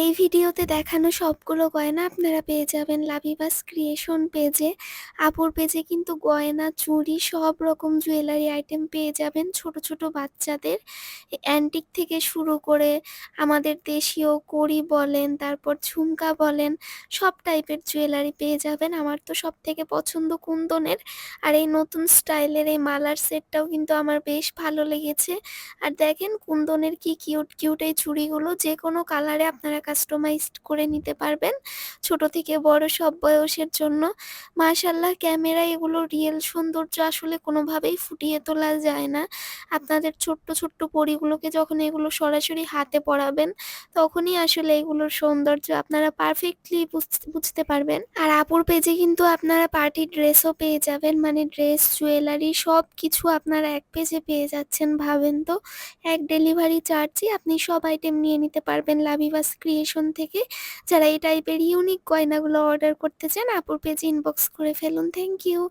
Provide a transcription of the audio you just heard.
এই ভিডিওতে দেখানো সবগুলো গয়না আপনারা পেয়ে যাবেন লাবিবাস ক্রিয়েশন পেজে। আপুর পেজে কিন্তু গয়না, চুড়ি সব রকম জুয়েলারি আইটেম পেয়ে যাবেন। ছোট ছোট বাচ্চাদের অ্যান্টিক থেকে শুরু করে আমাদের দেশীয় কড়ি বলেন, তারপর ঝুমকা বলেন, সব টাইপের জুয়েলারি পেয়ে যাবেন। আমার তো সব থেকে পছন্দ কুন্দনের, আর এই নতুন স্টাইলের এই মালার সেটটাও কিন্তু আমার বেশ ভালো লেগেছে। আর দেখেন কুন্দনের কি কিউট কিউট এই চুড়িগুলো, যে কোনো কালারে আপনারা কাস্টমাইজড করে নিতে পারবেন, ছোট থেকে বড় সব বয়সের জন্য। মাশাল্লাহ, ক্যামেরায় এগুলো রিয়েল সৌন্দর্য আসলে কোনোভাবেই ফুটিয়ে তোলা যায় না। আপনাদের ছোট্ট ছোট্ট পরীগুলোকে যখন এগুলো সরাসরি হাতে পরাবেন, তখনই আসলে এগুলোর সৌন্দর্য আপনারা পারফেক্টলি বুঝতে পারবেন। আর আপুর পেজে কিন্তু আপনারা পার্টি ড্রেসও পেয়ে যাবেন, মানে ড্রেস, জুয়েলারি সব কিছু আপনারা এক পেজে পেয়ে যাচ্ছেন। ভাবেন তো, এক ডেলিভারি চার্জই আপনি সব আইটেম নিয়ে নিতে পারবেন লাবিবাস ক্রিয়েশন থেকে। যারা এই টাইপের ইউনিক গয়নাগুলো অর্ডার করতে চান, আপুর পেজে ইনবক্স করে ফেলুন। Thank you.